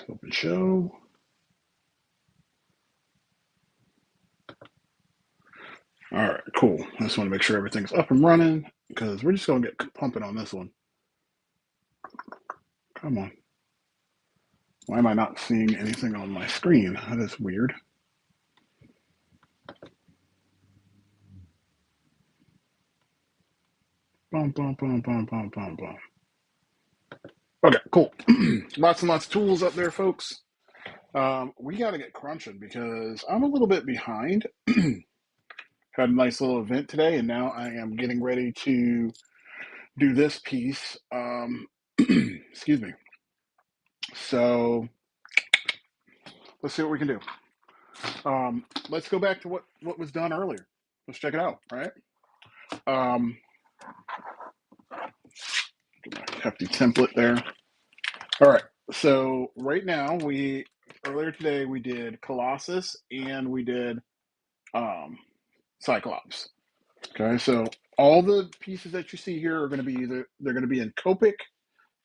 Open show. All right, cool. I just want to make sure everything's up and running because we're just going to get pumping on this one. Come on. Why am I not seeing anything on my screen? That is weird. Bum, bum, bum, bum, bum, bum, bum. Okay, cool. Lots and lots of tools up there, folks. We got to get crunching because I'm a little bit behind. Had a nice little event today, and now I am getting ready to do this piece. Excuse me. So let's see what we can do. Let's go back to what was done earlier. Let's check it out. All right. Um, get my hefty template there. All right. So right now earlier today we did Colossus and we did um, Cyclops. Okay. So all the pieces that you see here are going to be they're going to be in Copic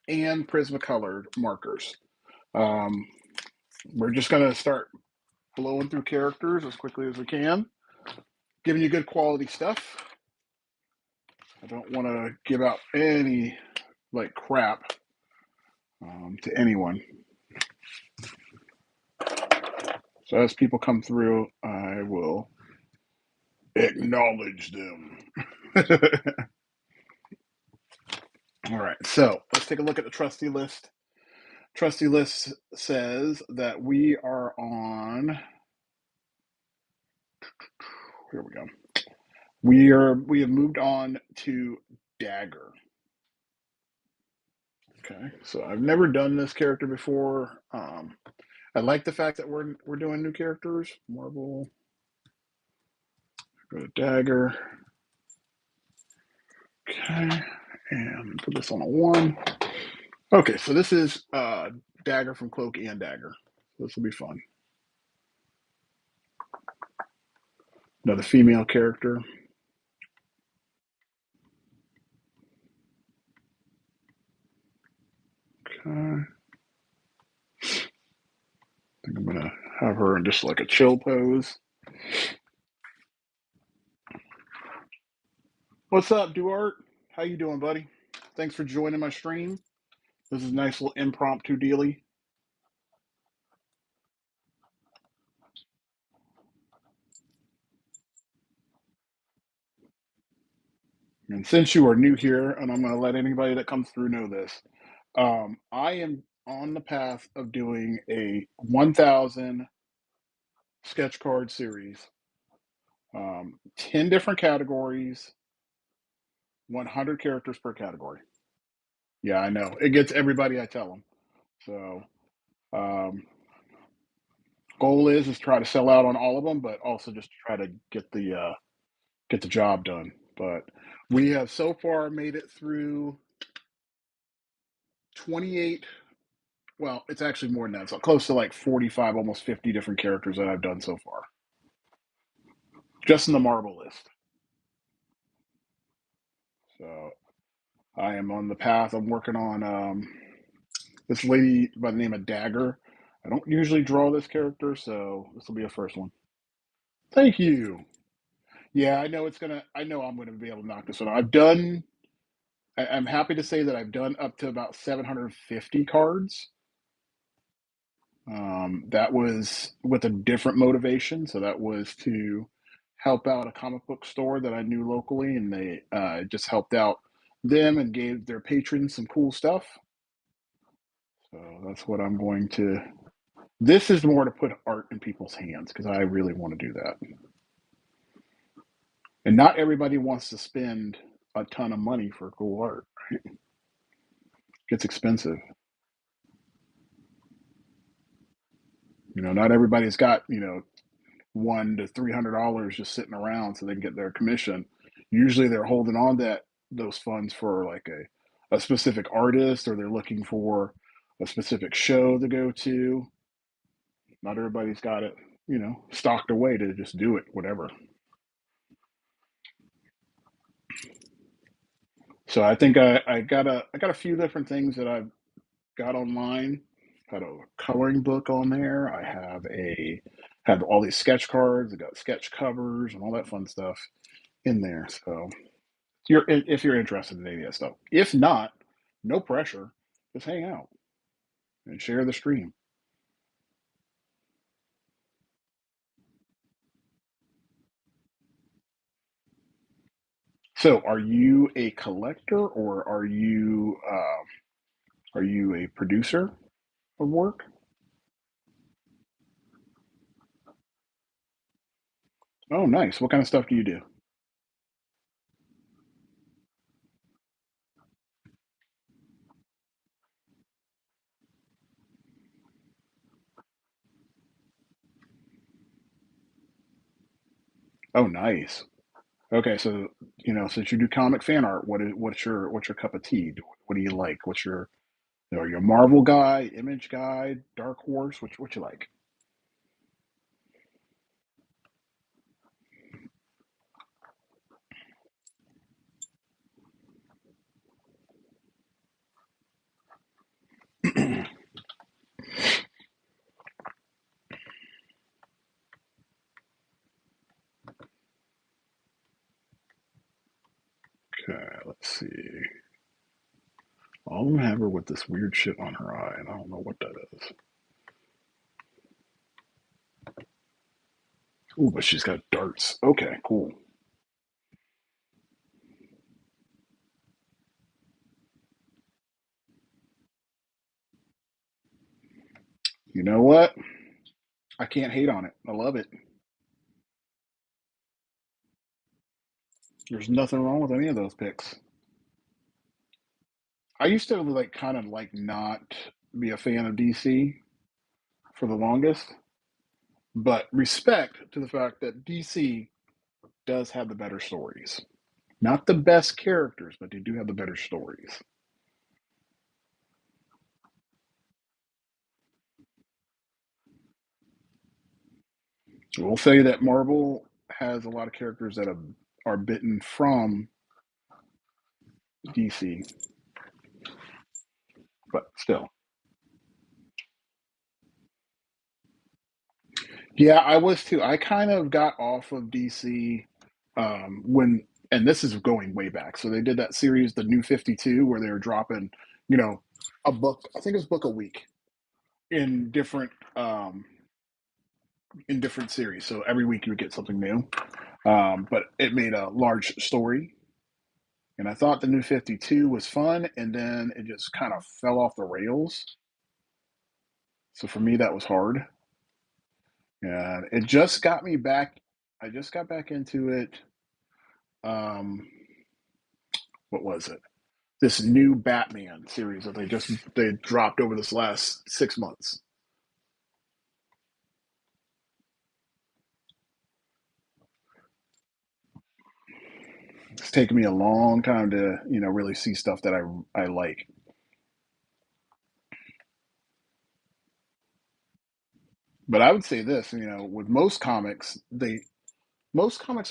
and Prismacolor markers. Um, we're just going to start blowing through characters as quickly as we can, giving you good quality stuff. I don't want to give out any like crap to anyone. So as people come through, I will acknowledge them. All right, so let's take a look at the trusty list. Trusty list says that we are on. Here we go. We have moved on to Dagger. Okay, so I've never done this character before. I like the fact that we're doing new characters. Marvel. Go to Dagger. Okay, and put this on a 1. Okay, so this is Dagger from Cloak and Dagger. This will be fun. Another female character. Okay. I think I'm gonna have her in just like a chill pose. What's up, Duart? How you doing, buddy? Thanks for joining my stream. This is a nice little impromptu dealy. And since you are new here, and I'm going to let anybody that comes through know this, I am on the path of doing a 1,000 sketch card series, 10 different categories, 100 characters per category. Yeah, I know. It gets everybody I tell them. So, um, goal is try to sell out on all of them, but also just try to get the job done. But we have so far made it through 28. Well, it's actually more than that. So close to like 45, almost 50 different characters that I've done so far, just in the Marvel list. So I am on the path. I'm working on this lady by the name of Dagger. I don't usually draw this character, so this will be a first one. Thank you. Yeah, I know it's gonna. I know I'm gonna be able to knock this one out. I've done. I'm happy to say that I've done up to about 750 cards. That was with a different motivation. So that was to help out a comic book store that I knew locally, and they just helped out them and gave their patrons some cool stuff. So that's what I'm going to. This is more to put art in people's hands because I really want to do that. And not everybody wants to spend a ton of money for cool art. Right? It gets expensive. Not everybody's got $100 to $300 just sitting around so they can get their commission. Usually they're holding on that those funds for like a specific artist, or they're looking for a specific show to go to. Not everybody's got it, stocked away to just do it, whatever. So I think I got a few different things that I've got online, had a coloring book on there. I have a had all these sketch cards. I got sketch covers and all that fun stuff in there. So if you're interested in any of that stuff. If not, no pressure. Just hang out and share the stream. So, are you a collector or are you a producer of work? Oh, nice. What kind of stuff do you do? Oh, nice. Okay, so since you do comic fan art, what's your cup of tea? What do you like? What's your are you a Marvel guy, Image guy, Dark Horse? What you like? Okay, let's see. All of them have her with this weird shit on her eye, and I don't know what that is. Ooh, but she's got darts. Okay, cool. You know what? I can't hate on it. I love it. There's nothing wrong with any of those picks. I used to like kind of like not be a fan of DC for the longest, but respect to the fact that DC does have the better stories. Not the best characters, but they do have the better stories. I will say that Marvel has a lot of characters that are bitten from DC, but still. Yeah, I was too. I kind of got off of DC when, and this is going way back. So they did that series, the New 52, where they were dropping, you know, a book. I think it was a book a week in different series. So every week you would get something new. But it made a large story, and I thought the New 52 was fun, and then it just kind of fell off the rails. So for me, that was hard, and it just got me back. I just got back into it. Um, what was it? This new Batman series that they dropped over this last 6 months. It's taken me a long time to really see stuff that I like. But I would say this, with most comics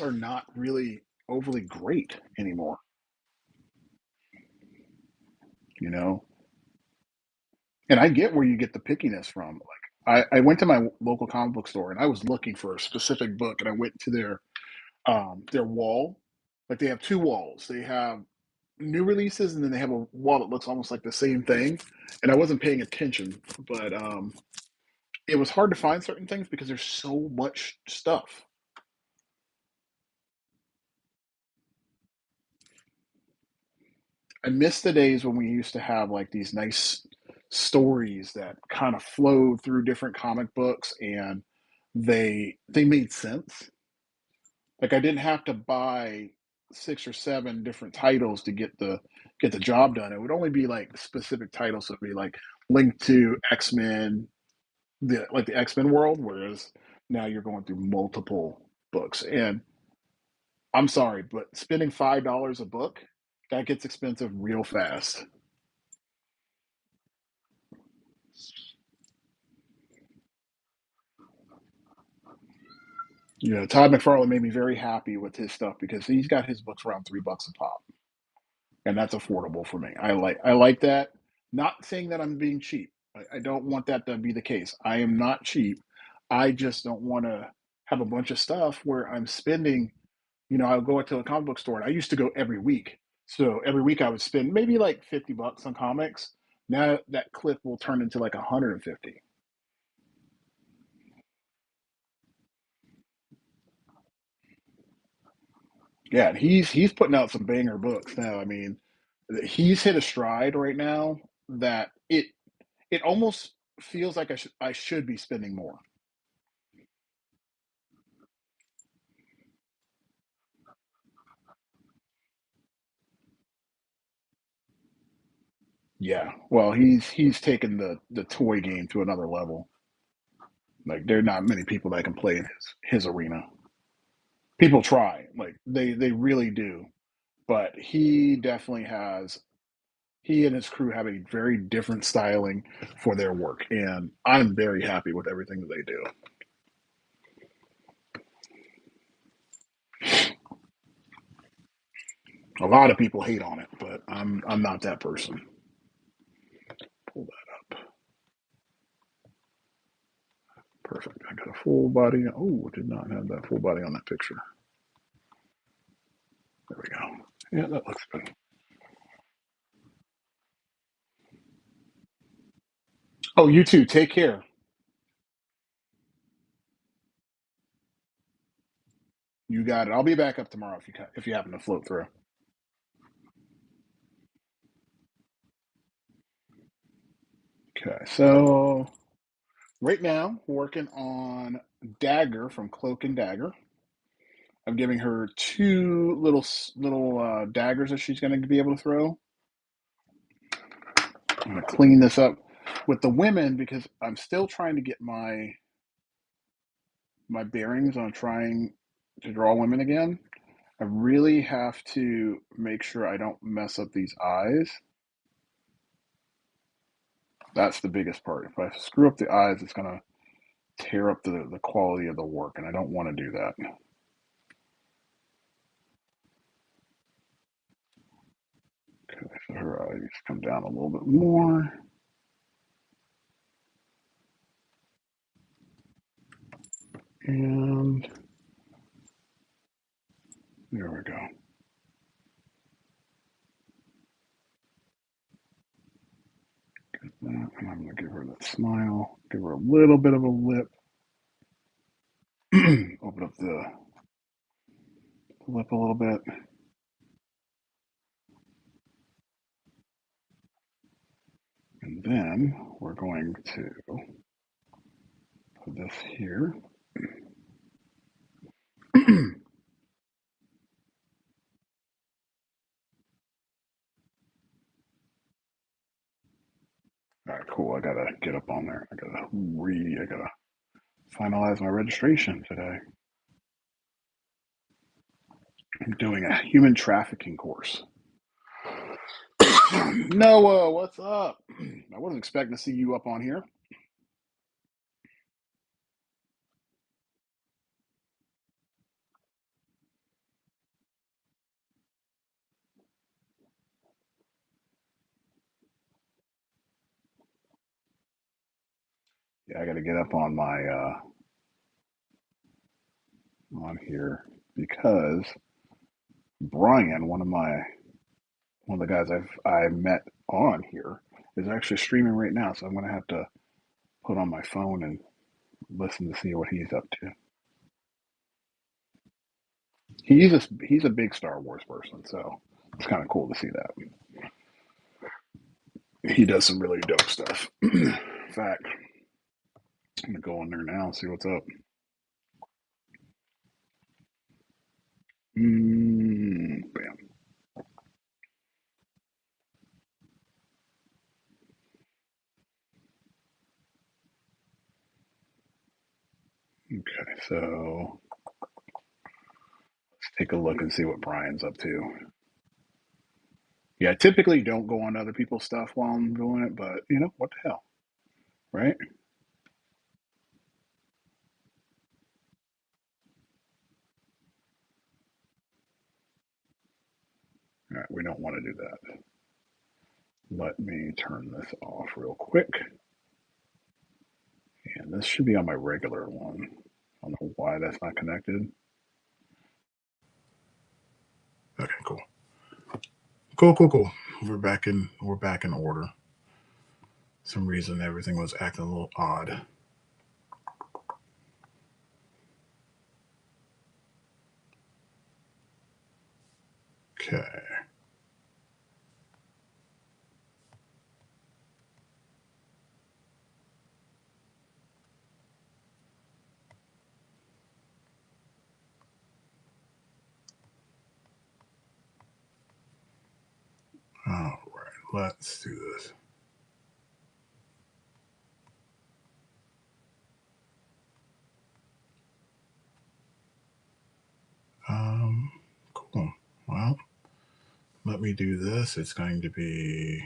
are not really overly great anymore. You know, and I get where you get the pickiness from. Like I went to my local comic book store and I was looking for a specific book, and I went to their wall. Like they have two walls. They have new releases, and then they have a wall that looks almost like the same thing. And I wasn't paying attention, but it was hard to find certain things because there's so much stuff. I miss the days when we used to have like these nice stories that kind of flowed through different comic books, and they made sense. Like I didn't have to buy six or seven different titles to get the job done. It would only be like specific titles. So it'd be like linked to X-Men, the X-Men world, whereas now you're going through multiple books. And I'm sorry, but spending $5 a book, that gets expensive real fast. Todd McFarlane made me very happy with his stuff because he's got his books around $3 a pop, and that's affordable for me. I like that. Not saying that I'm being cheap. I don't want that to be the case. I am not cheap. I just don't want to have a bunch of stuff where I'm spending. I'll go to a comic book store, and I used to go every week. So every week I would spend maybe like $50 on comics. Now that clip will turn into like 150. Yeah, and he's putting out some banger books now. I mean, he's hit a stride right now that it almost feels like I should be spending more. Yeah, well, he's taken the toy game to another level. Like there are not many people that can play in his arena. People try, like they really do, but he definitely has. He and his crew have a very different styling for their work, and I'm very happy with everything that they do. A lot of people hate on it, but I'm not that person. Pull that up. Perfect. I got a full body. Oh, did not have that full body on that picture. There we go. Yeah, that looks good. Oh, you too. Take care. You got it. I'll be back up tomorrow if you happen to float through. Okay, so right now working on Dagger from Cloak and Dagger. I'm giving her two little daggers that she's going to be able to throw. I'm going to clean this up with the women because I'm still trying to get my bearings on trying to draw women again. I really have to make sure I don't mess up these eyes. That's the biggest part. If I screw up the eyes, it's going to tear up the quality of the work, and I don't want to do that. Okay, so her eyes come down a little bit more. And there we go. And I'm going to give her that smile, give her a little bit of a lip, open up the lip a little bit. And then we're going to put this here. All right, cool. I gotta get up on there. I gotta finalize my registration today. I'm doing a human trafficking course. Noah, what's up? I wasn't expecting to see you up on here. Yeah, I gotta get up on my on here because Brian, one of the guys I met on here, is actually streaming right now. So I'm gonna have to put on my phone and listen to see what he's up to. He's a big Star Wars person, so it's kind of cool to see that. He does some really dope stuff. In fact, I'm gonna go on there now and see what's up. Bam. Okay, so let's take a look and see what Brian's up to. Yeah, I typically don't go on other people's stuff while I'm doing it, but what the hell, right? All right, we don't want to do that. Let me turn this off real quick. And this should be on my regular one. I don't know why that's not connected. Okay, cool. Cool. We're back in order. Some reason everything was acting a little odd. Okay. All right, let's do this. Cool. Well, let me do this. It's going to be.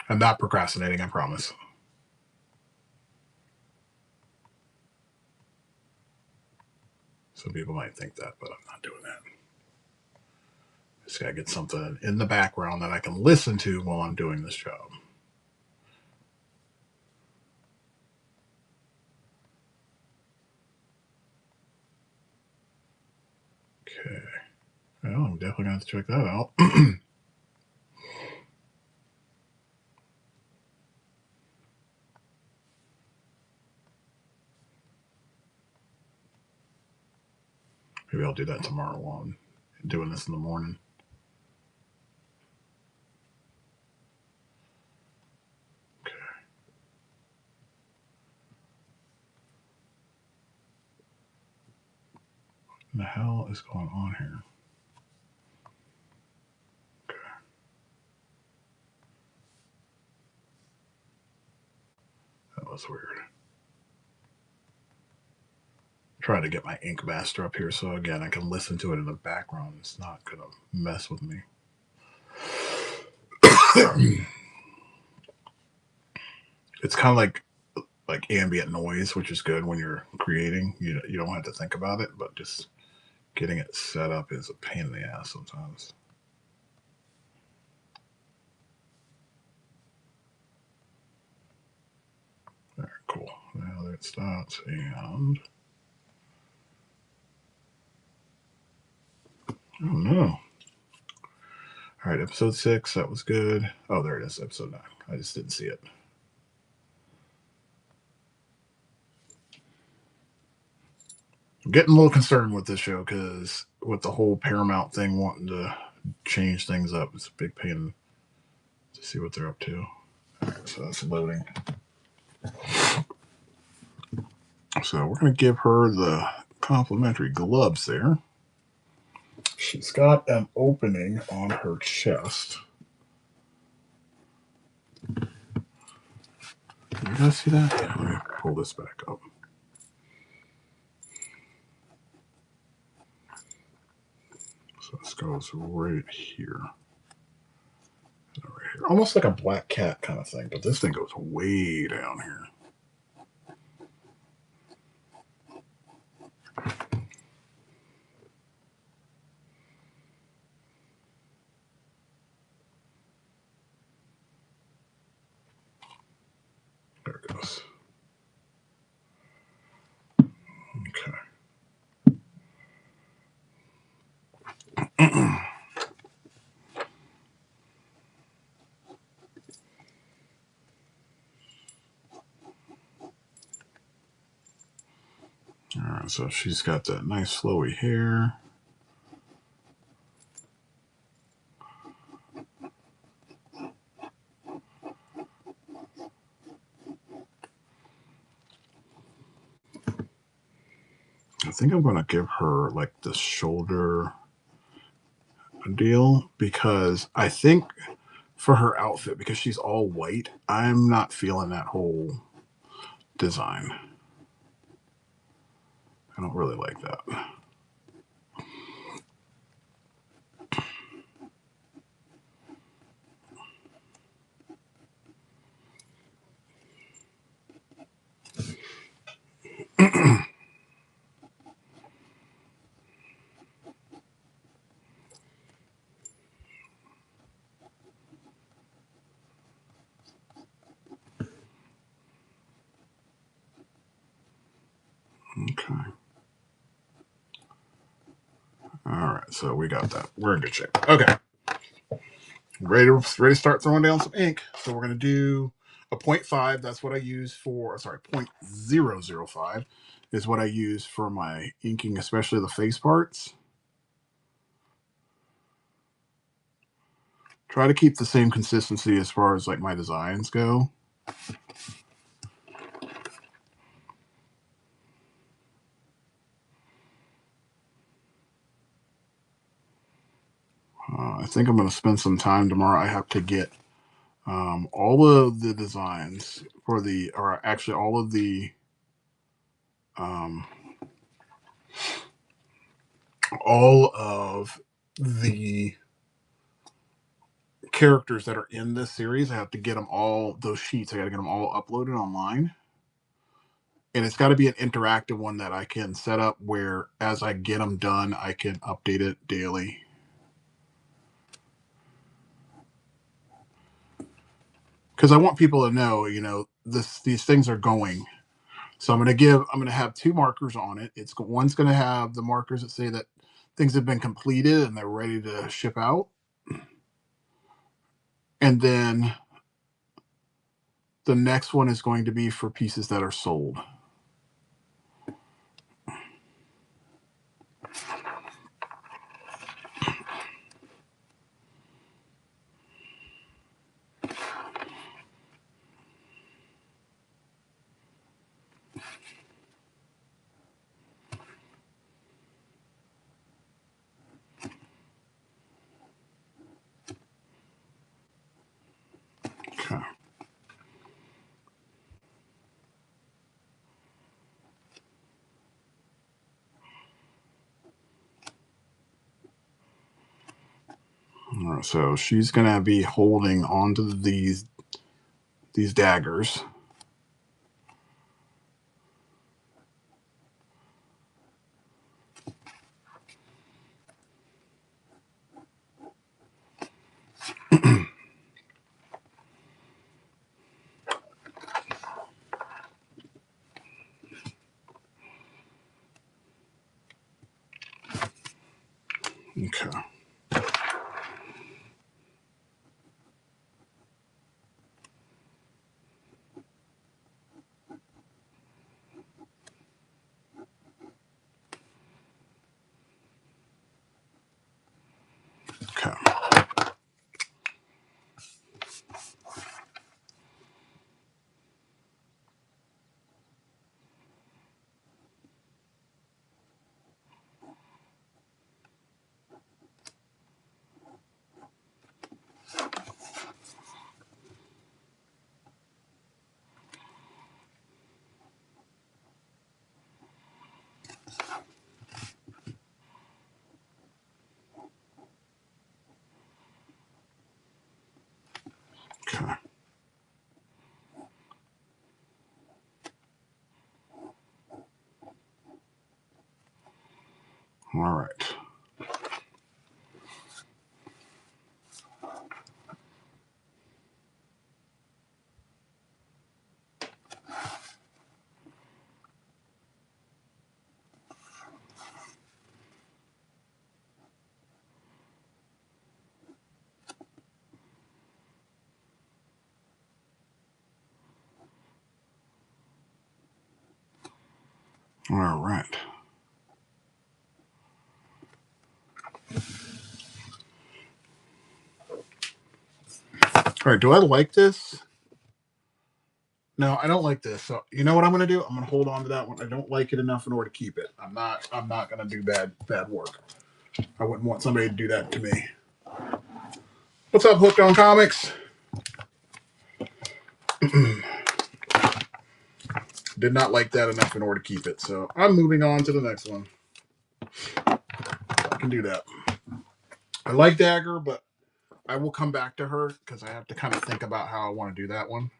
I'm not procrastinating, I promise. Some people might think that, but I'm not doing that. Just gotta get something in the background that I can listen to while I'm doing this job. Okay. Well, I'm definitely going to have to check that out. Maybe I'll do that tomorrow while I'm doing this in the morning. Okay. What the hell is going on here? Okay. That was weird. Trying to get my Ink Master up here so again I can listen to it in the background. It's not gonna mess with me. It's kind of like ambient noise, which is good when you're creating. You don't have to think about it, but just getting it set up is a pain in the ass sometimes. All right, cool. Now there it stops, and oh no. All right, episode 6. That was good. Oh, there it is, episode 9. I just didn't see it. I'm getting a little concerned with this show because with the whole Paramount thing wanting to change things up, it's a big pain to see what they're up to. All right, so that's loading. So we're going to give her the complimentary gloves there. She's got an opening on her chest. You guys see that? Yeah, let me pull this back up. So this goes right here. Right here. Almost like a black cat kind of thing, but this thing goes way down here. There it goes. Okay. All right, so she's got that nice flowy hair. I think I'm going to give her like the shoulder deal because I think for her outfit, because she's all white, I'm not feeling that whole design. I don't really like that. Okay. All right, so we got that. We're in good shape. Okay. Ready to start throwing down some ink. So we're going to do a 0.5. That's what I use for, sorry, 0.005 is what I use for my inking, especially the face parts. Try to keep the same consistency as far as like my designs go. I think I'm going to spend some time tomorrow. I have to get all of the designs for the, or actually all of the, um, all of the characters that are in this series. I have to get them all, those sheets, I got to get them all uploaded online. And it's got to be an interactive one that I can set up where as I get them done, I can update it daily. Because I want people to know, you know, these things are going. So I'm going to have two markers on it. One's going to have the markers that say that things have been completed and they're ready to ship out. And then the next one is going to be for pieces that are sold. Okay. All right, so she's going to be holding onto these daggers. Okay. Okay. Okay. All right. All right. All right. Do I like this? No, I don't like this. So you know what I'm going to do? I'm going to hold on to that one. I don't like it enough in order to keep it. I'm not going to do bad work. I wouldn't want somebody to do that to me. What's up, Hooked on Comics? Did not like that enough in order to keep it. So I'm moving on to the next one. I can do that. I like Dagger, but I will come back to her because I have to kind of think about how I want to do that one.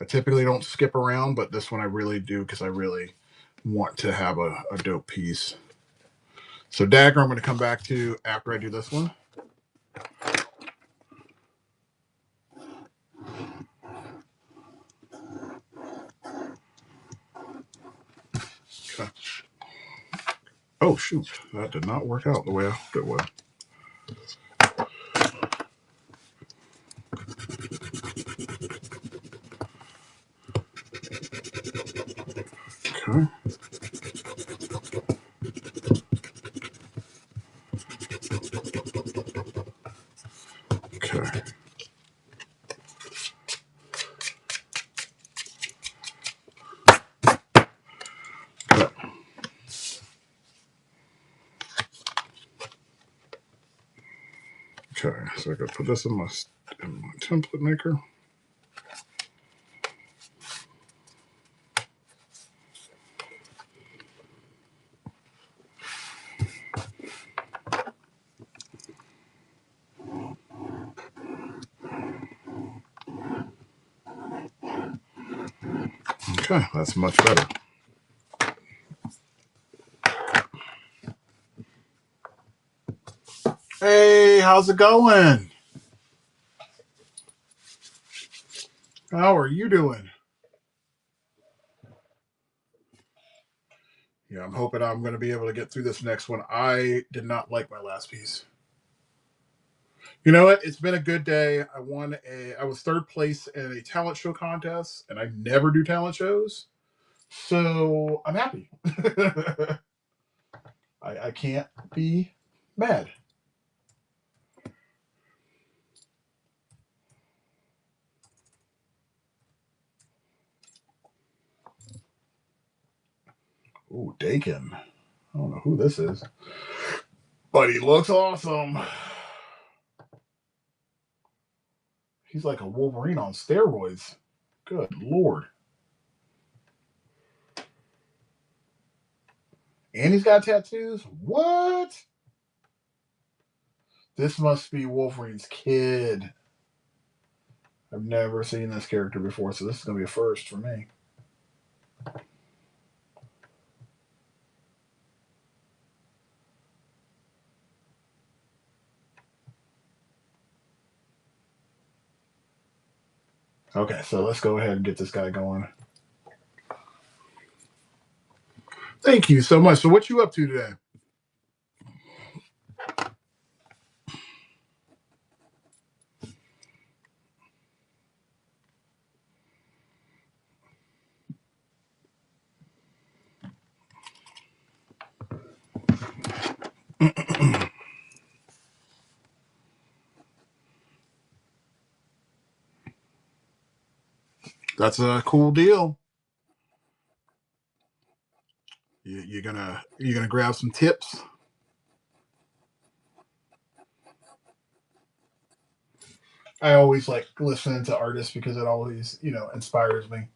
I typically don't skip around, but this one I really do because I really want to have a dope piece. So Dagger, I'm going to come back to after I do this one. Okay. Oh, shoot. That did not work out the way I hoped it would. Okay. Okay. Okay, so I gotta put this in my template maker. Okay, that's much better. Hey, how's it going? How are you doing? Yeah, I'm hoping I'm going to be able to get through this next one. I did not like my last piece. You know what? It's been a good day. I was third place in a talent show contest, and I never do talent shows. So I'm happy. I can't be mad. Ooh, Dakin. I don't know who this is, but he looks awesome. He's like a Wolverine on steroids. Good Lord. And he's got tattoos? What? This must be Wolverine's kid. I've never seen this character before, so this is going to be a first for me. Okay, so let's go ahead and get this guy going. Thank you so much. So what you up to today? That's a cool deal. You're gonna grab some tips. I always like listening to artists because it always inspires me.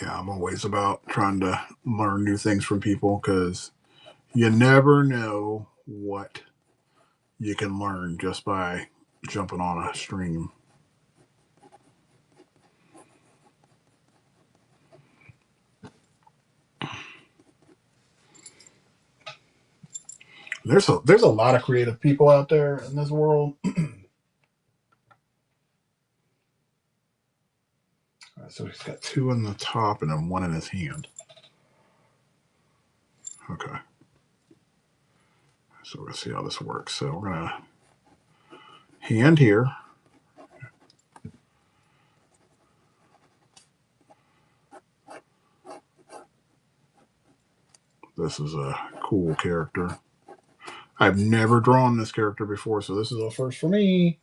Yeah, I'm always about trying to learn new things from people because you never know what you can learn just by jumping on a stream. There's a lot of creative people out there in this world. So he's got two in the top and then one in his hand. Okay. So we're gonna see how this works. So we're gonna hand here. This is a cool character. I've never drawn this character before, so this is a first for me.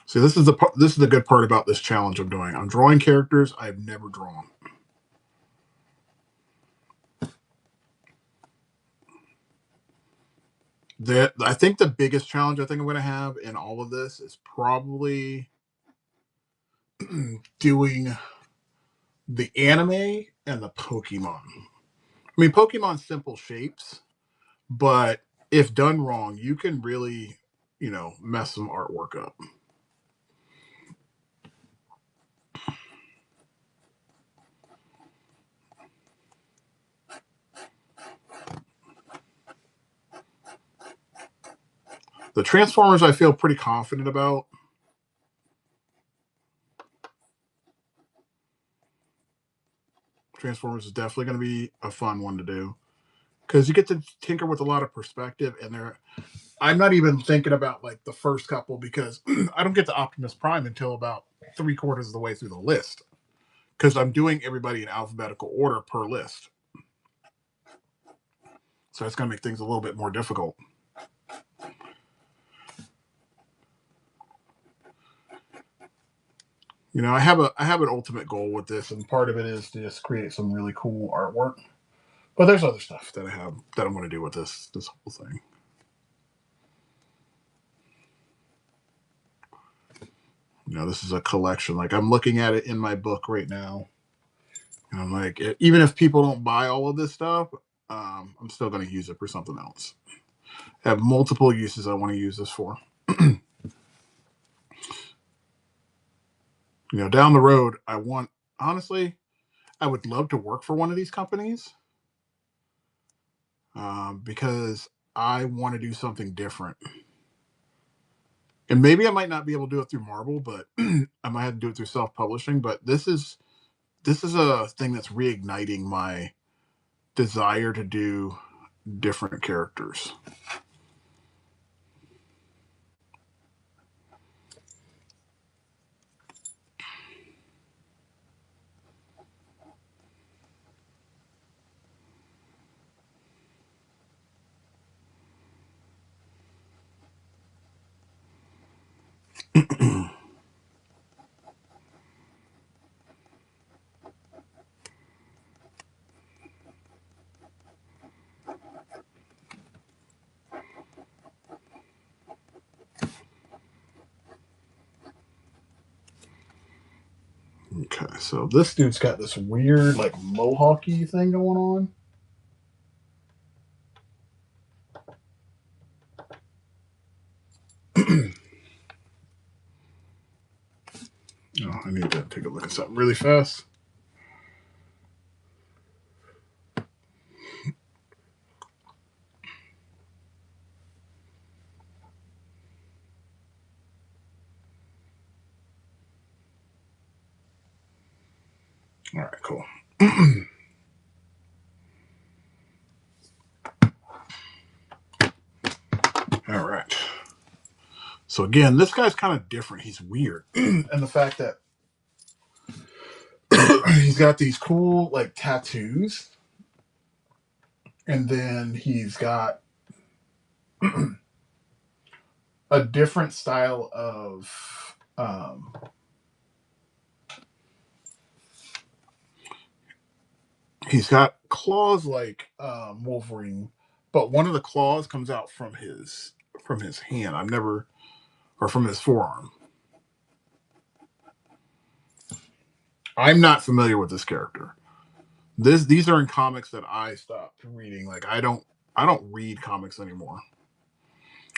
See, this is the good part about this challenge I'm doing. I'm drawing characters I've never drawn. I think the biggest challenge I think I'm going to have in all of this is probably doing the anime and the Pokemon. I mean, Pokemon's simple shapes, but if done wrong, you can really, mess some artwork up. The Transformers I feel pretty confident about. Transformers is definitely going to be a fun one to do because you get to tinker with a lot of perspective, and I'm not even thinking about like the first couple because I don't get to Optimus Prime until about 3/4 of the way through the list because I'm doing everybody in alphabetical order per list. So it's going to make things a little bit more difficult. I have an ultimate goal with this, and part of it is to just create some really cool artwork. But there's other stuff that I'm going to do with this whole thing. This is a collection. Like I'm looking at it in my book right now, and I'm like, even if people don't buy all of this stuff, I'm still going to use it for something else. I have multiple uses I want to use this for. Down the road, honestly, I would love to work for one of these companies because I want to do something different. And maybe I might not be able to do it through Marvel, but I might have to do it through self-publishing. But this is a thing that's reigniting my desire to do different characters. Okay, so this dude's got this weird, like, mohawky thing going on. Oh, I need to take a look at something really fast. All right, cool. All right. So again, this guy's kind of different. He's weird, and the fact that he's got these cool like tattoos, and then he's got a different style of he's got claws like Wolverine, but one of the claws comes out from his hand. Or from his forearm. I'm not familiar with this character. These are in comics that I stopped reading. Like I don't read comics anymore.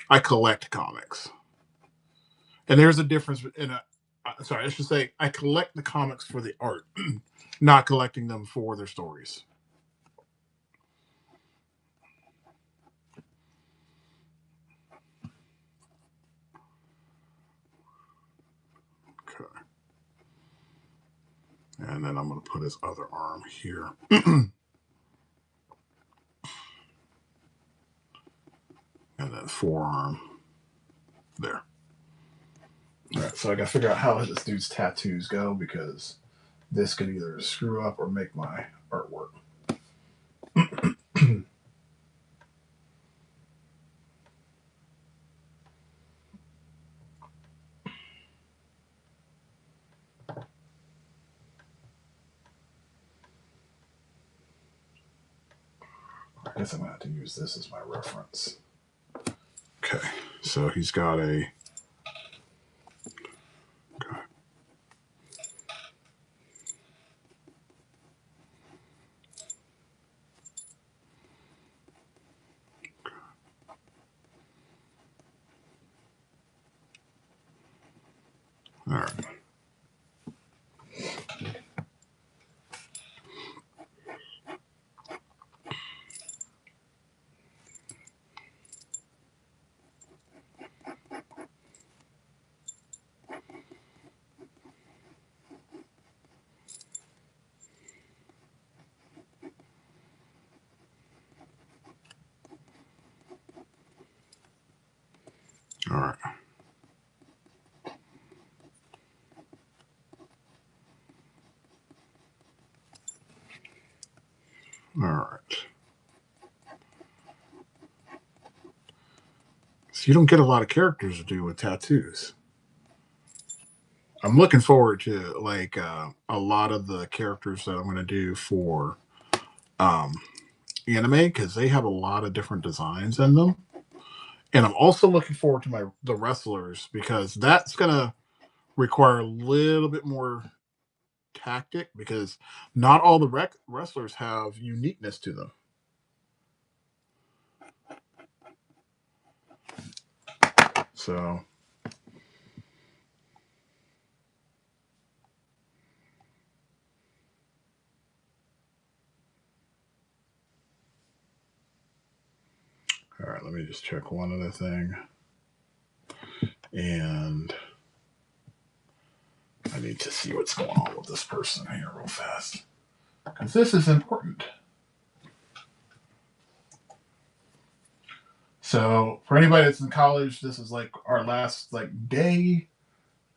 I collect comics, and there's a difference in a. Sorry, I should say I collect the comics for the art, not collecting them for their stories. Okay. And then I'm going to put his other arm here. And then forearm there. All right, so I got to figure out how this dude's tattoos go because this could either screw up or make my artwork. I guess I'm going to have to use this as my reference. Okay, so he's got a. Okay. All right. All right. All right. So you don't get a lot of characters to do with tattoos. I'm looking forward to like a lot of the characters that I'm going to do for um, anime because they have a lot of different designs in them. And I'm also looking forward to the wrestlers because that's going to require a little bit more tactic because not all the wrestlers have uniqueness to them. So, all right, let me just check one other thing. And I need to see what's going on with this person here real fast because this is important. So, for anybody that's in college, this is like our last like day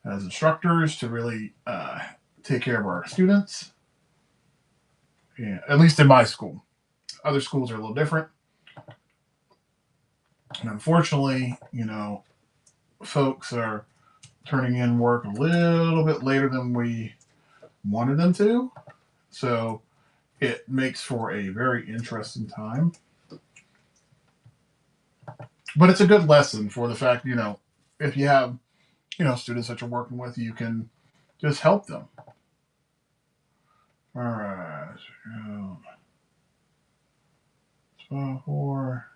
as instructors to really take care of our students. Yeah, at least in my school. Other schools are a little different. And unfortunately, folks are turning in work a little bit later than we wanted them to. So it makes for a very interesting time. But it's a good lesson for the fact, if you have, students that you're working with, you can just help them. All right. Spot 4.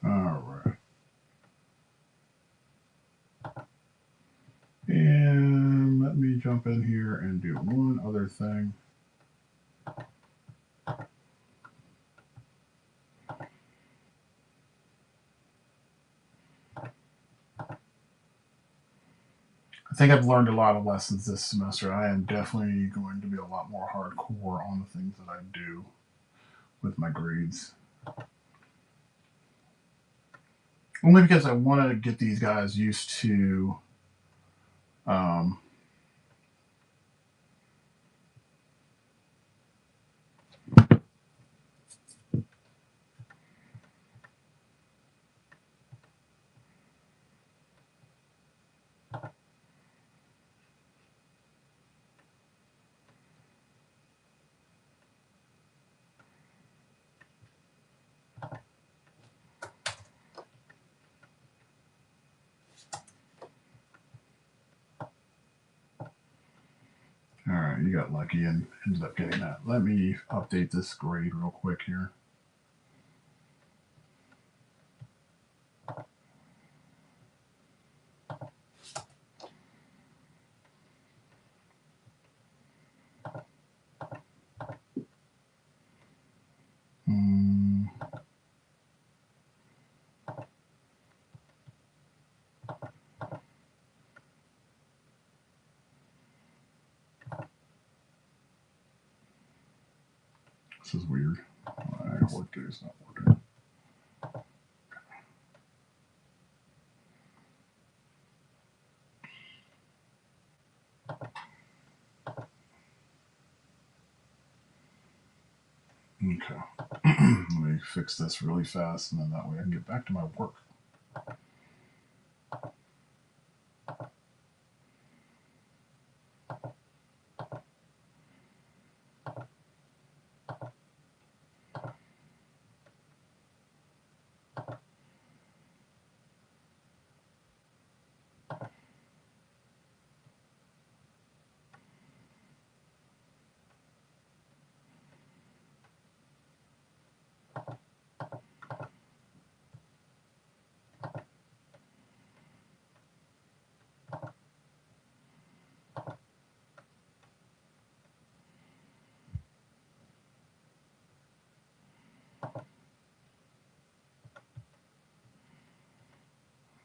All right. And let me jump in here and do one other thing. I think I've learned a lot of lessons this semester. I am definitely going to be a lot more hardcore on the things that I do with my grades. Only because I want to get these guys used to um, all right, you got lucky and ended up getting that. Let me update this grade real quick here. Hmm. This is weird. My work day is not working. Okay. Let me fix this really fast, and then that way I can get back to my work.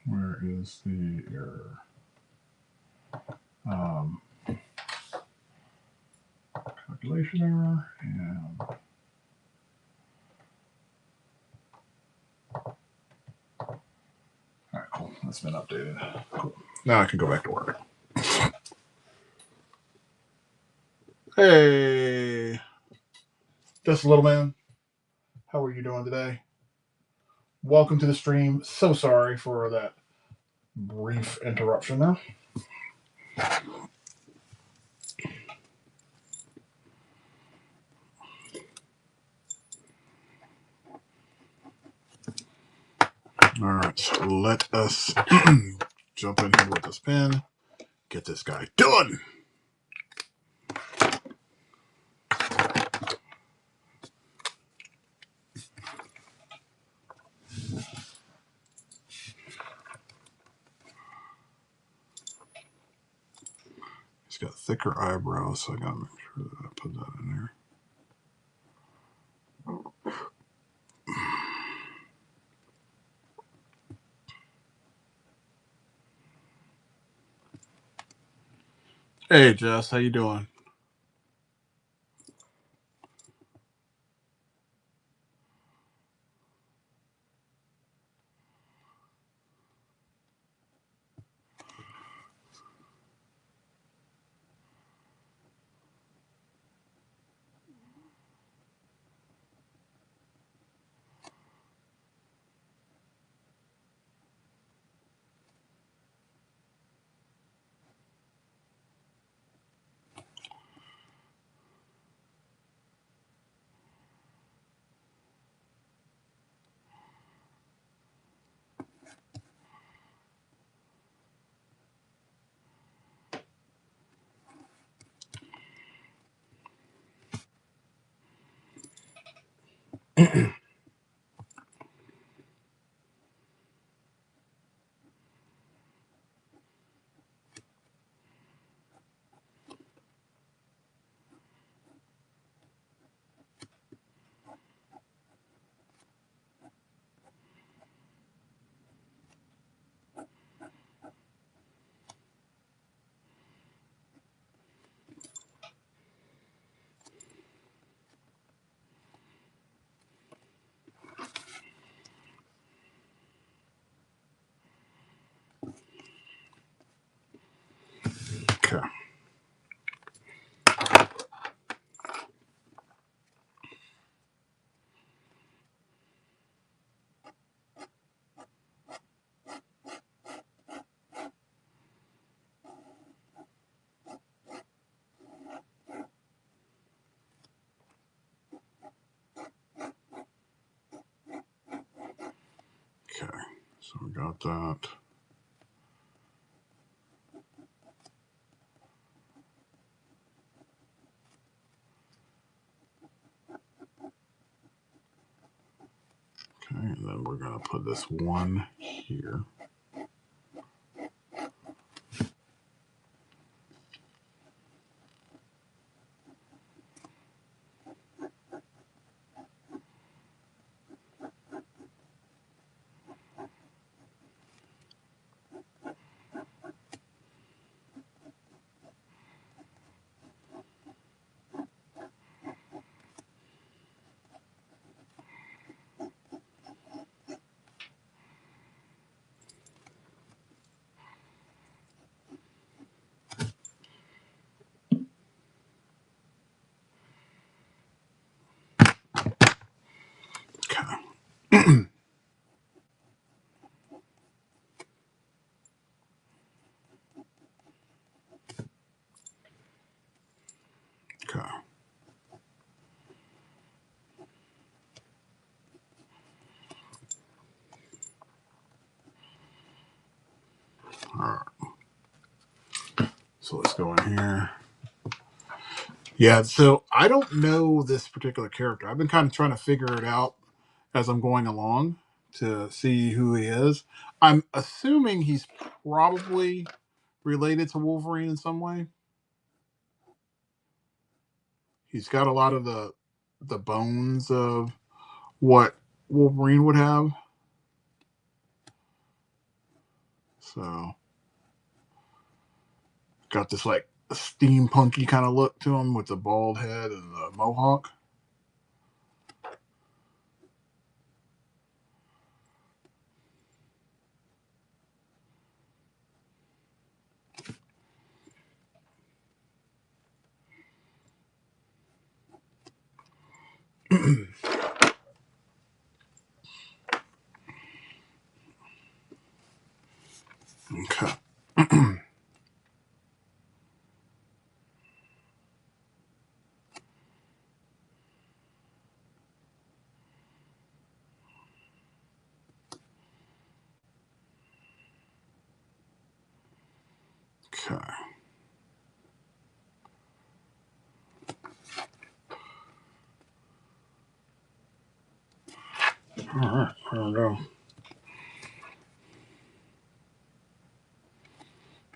Where is the error? Calculation error, and all right, cool. That's been updated. Cool. Now I can go back to work. Hey, just a little man. How are you doing today? Welcome to the stream. So sorry for that brief interruption there. All right, so let us jump in here with this pen. Get this guy done. He's got thicker eyebrows, so I gotta make sure that I put that in there. Hey, Jess, how you doing? Okay. Okay, so we got that. Okay, and then we're going to put this one here. So let's go in here. Yeah, so I don't know this particular character. I've been kind of trying to figure it out as I'm going along to see who he is. I'm assuming he's probably related to Wolverine in some way. He's got a lot of the bones of what Wolverine would have. So got this like steampunky kind of look to him with the bald head and the mohawk. Okay. Okay. All right. Here we go.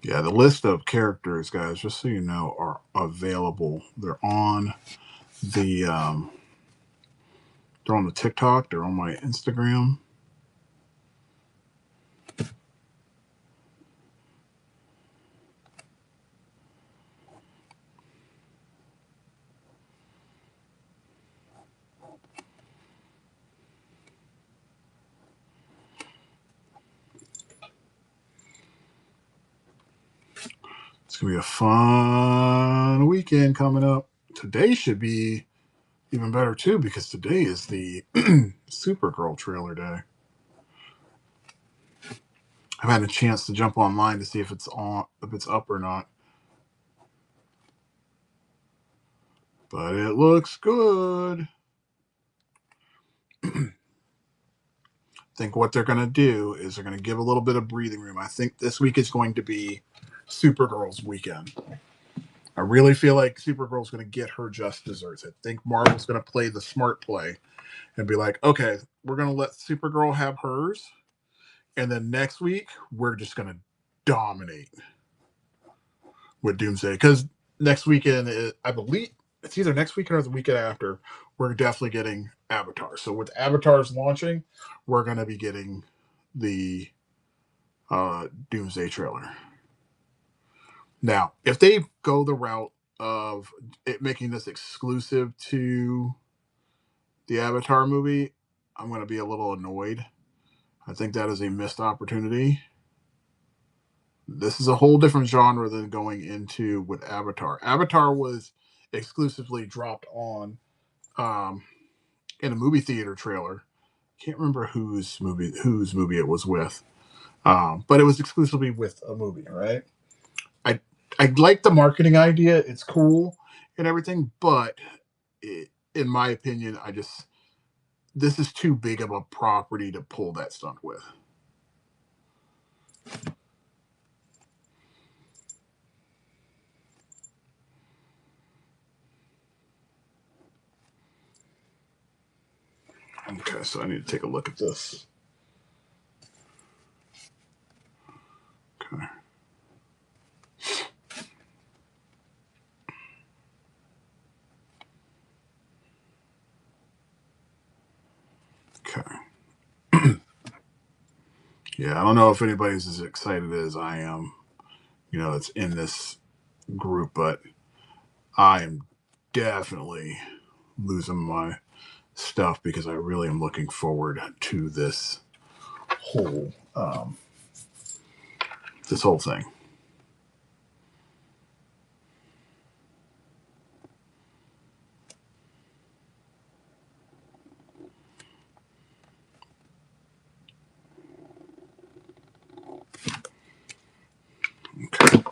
Yeah, the list of characters, guys, just so you know, are available. The um, they're on the TikTok. They're on my Instagram. It's gonna be a fun weekend coming up. Today should be even better too because today is the Supergirl trailer day. I've had a chance to jump online to see if it's up or not. But it looks good. I think what they're going to do is they're going to give a little bit of breathing room. I think this week is going to be Supergirl's weekend. I really feel like Supergirl's going to get her just desserts. I think Marvel's going to play the smart play and be like, okay, we're going to let Supergirl have hers. And then next week, we're just going to dominate with Doomsday. Because next weekend, I believe it's either next weekend or the weekend after, we're definitely getting Avatar. So with Avatar's launching, we're going to be getting the Doomsday trailer. Now, if they go the route of it making this exclusive to the Avatar movie, I'm going to be a little annoyed. I think that is a missed opportunity. This is a whole different genre than going into with Avatar. Avatar was exclusively dropped on um, in a movie theater trailer. Can't remember whose movie it was with, but it was exclusively with a movie, right? I I like the marketing idea. It's cool and everything, but in my opinion, this is too big of a property to pull that stunt with. Okay, so I need to take a look at this. Okay. Okay. Yeah, I don't know if anybody's as excited as I am. It's in this group, but I am definitely losing my stuff because I really am looking forward to whole um, this whole thing. Okay.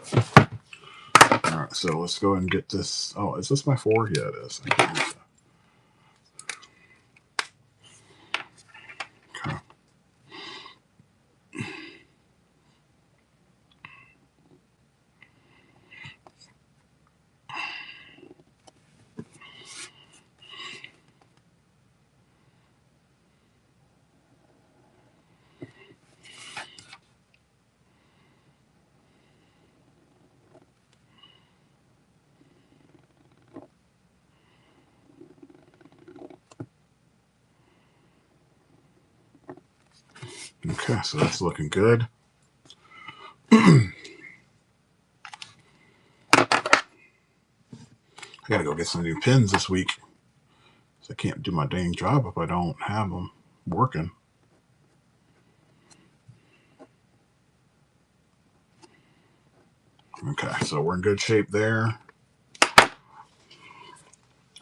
All right, so let's go and get this. Oh, is this my 4? Yeah, it is. Okay. Okay, so that's looking good. I gotta go get some new pins this week. So I can't do my dang job if I don't have them working. Okay, so we're in good shape there.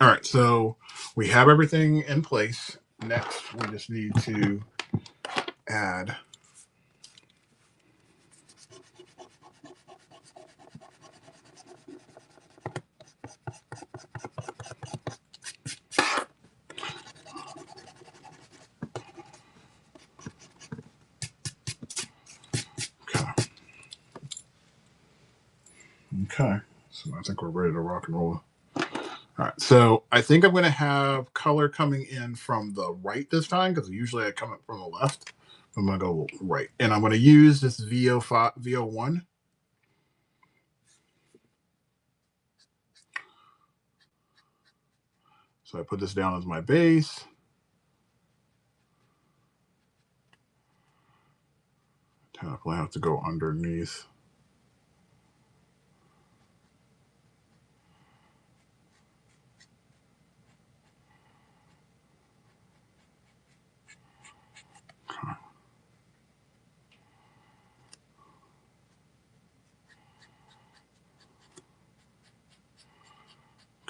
All right, so we have everything in place. Next, we just need to add okay. Okay, so I think we're ready to rock and roll. All right, so I think I'm going to have color coming in from the right this time because usually I come up from the left. I'm going to go right, and I'm going to use this VO1. So I put this down as my base. Technically, I have to go underneath.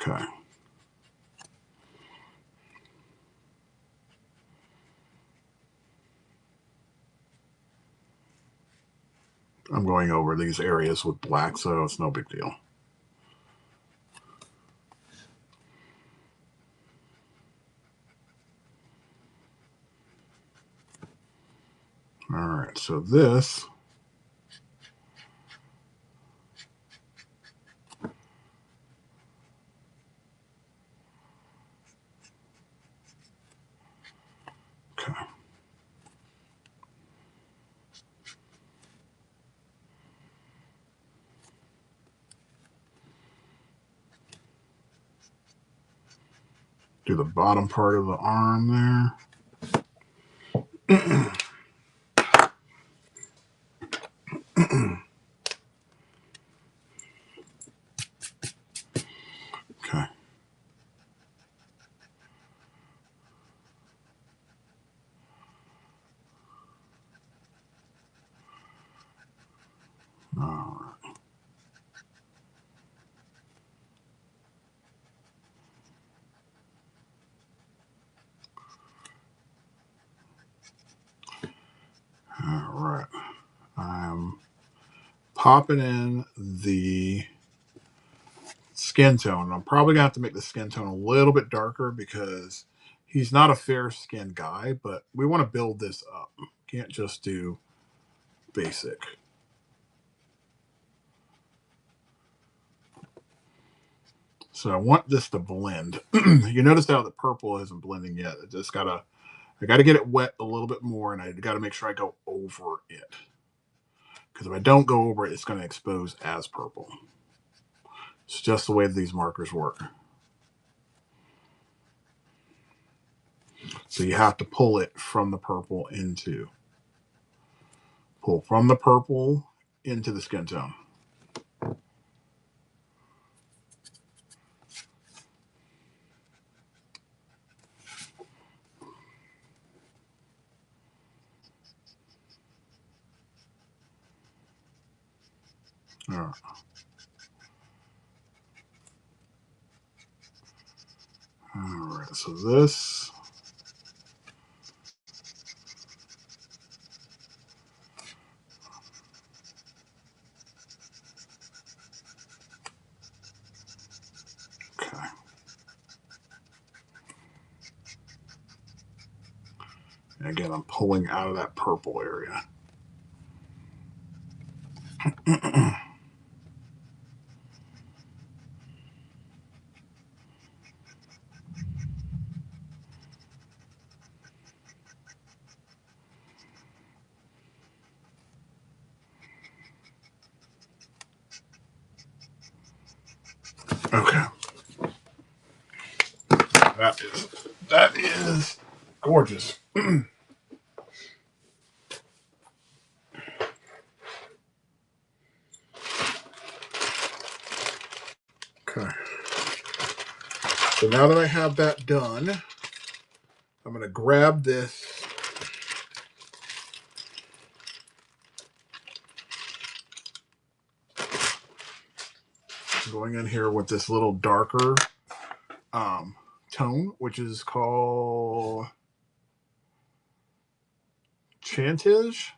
Okay. I'm going over these areas with black, so it's no big deal. All right, so this okay. Do the bottom part of the arm there. Okay. All right. All right. I'm popping in the skin tone. I'm probably gonna have to make the skin tone a little bit darker because he's not a fair skinned guy, but we want to build this up. Can't just do basic. So I want this to blend. You notice how the purple isn't blending yet. I gotta get it wet a little bit more, and I gotta make sure I go over it. Because if I don't go over it, it's gonna expose as purple. It's just the way these markers work. So you have to pull it from the purple pull from the purple into the skin tone. All right. All right. So this. Okay. And again, I'm pulling out of that purple area. Okay. That is gorgeous. So now that I have that done, I'm going to grab this going in here with this little darker tone, which is called Chantage.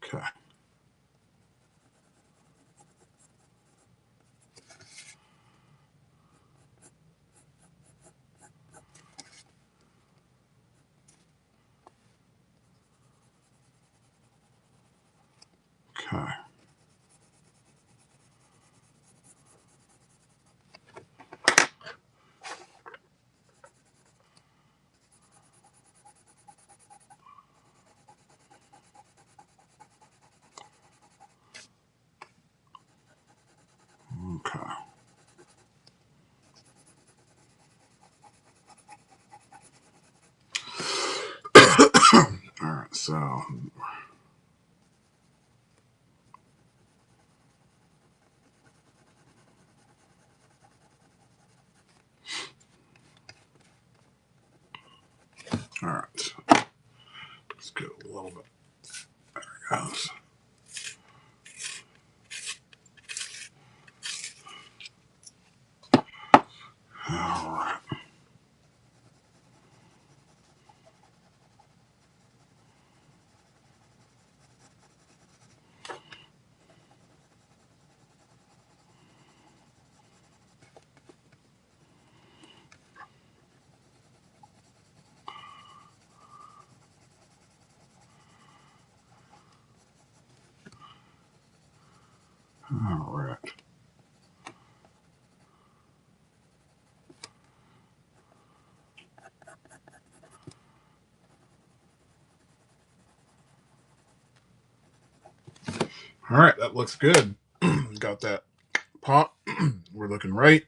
Okay. Okay. Okay. All right. So. All right. Let's go a little bit. There it goes. All right. All right. All right. That looks good. Got that pop. We're looking right.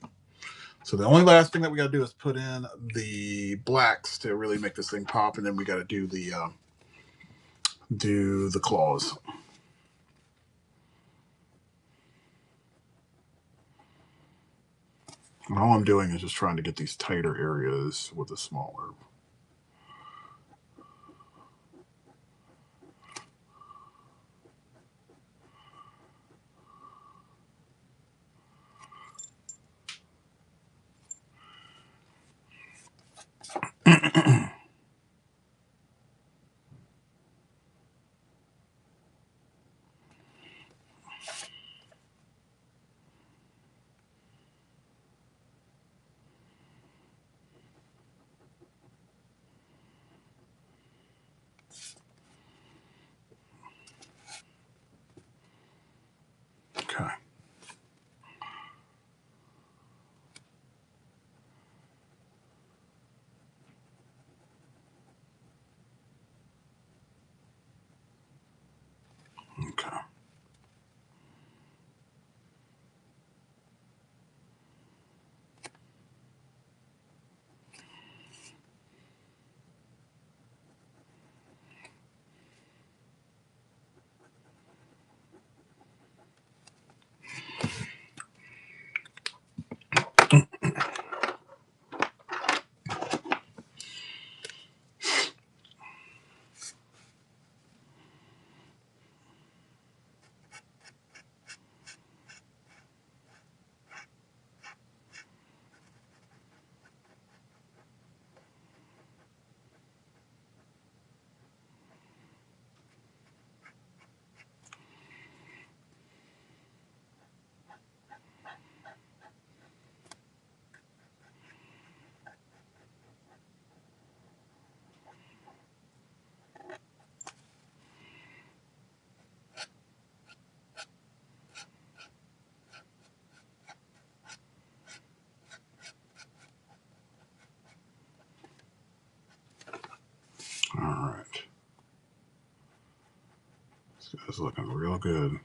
So the only last thing that we got to do is put in the blacks to really make this thing pop, and then we got to do the claws. And all I'm doing is just trying to get these tighter areas with a smaller. Okay. Okay. All right. This guy's looking real good.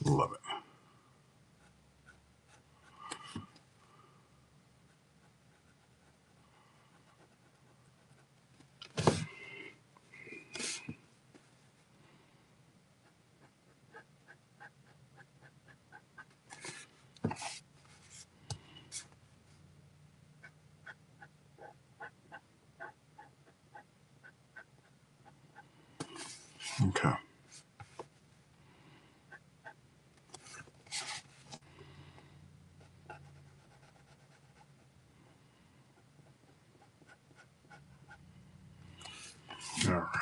Love it. Okay. All right.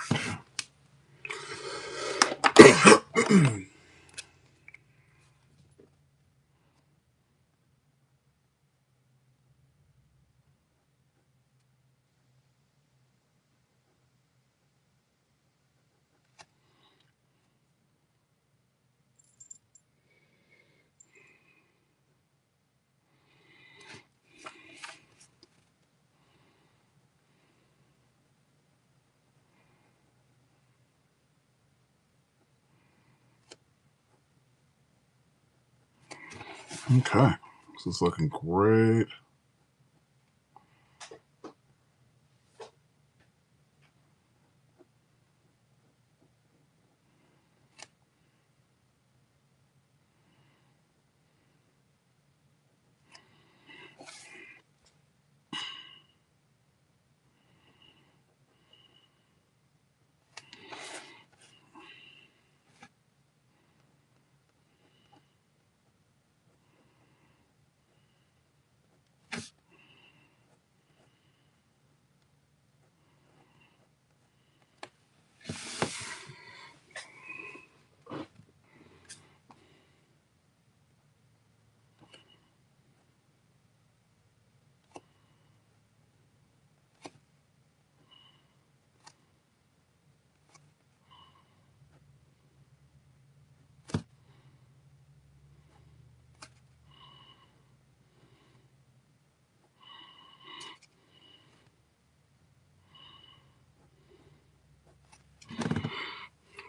Okay. This is looking great.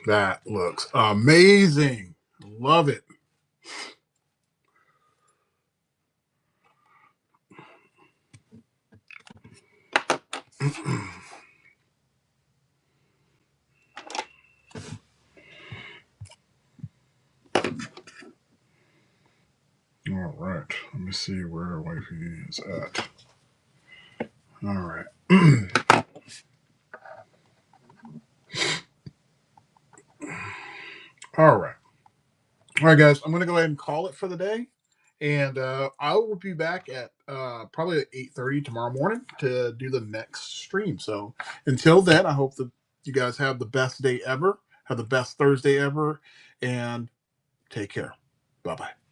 That looks amazing. Love it. All right. Let me see where wifey is at. All right. All right. All right, guys. I'm going to go ahead and call it for the day. And I will be back at probably at 8:30 tomorrow morning to do the next stream. So until then, I hope that you guys have the best day ever, have the best Thursday ever, and take care. Bye bye.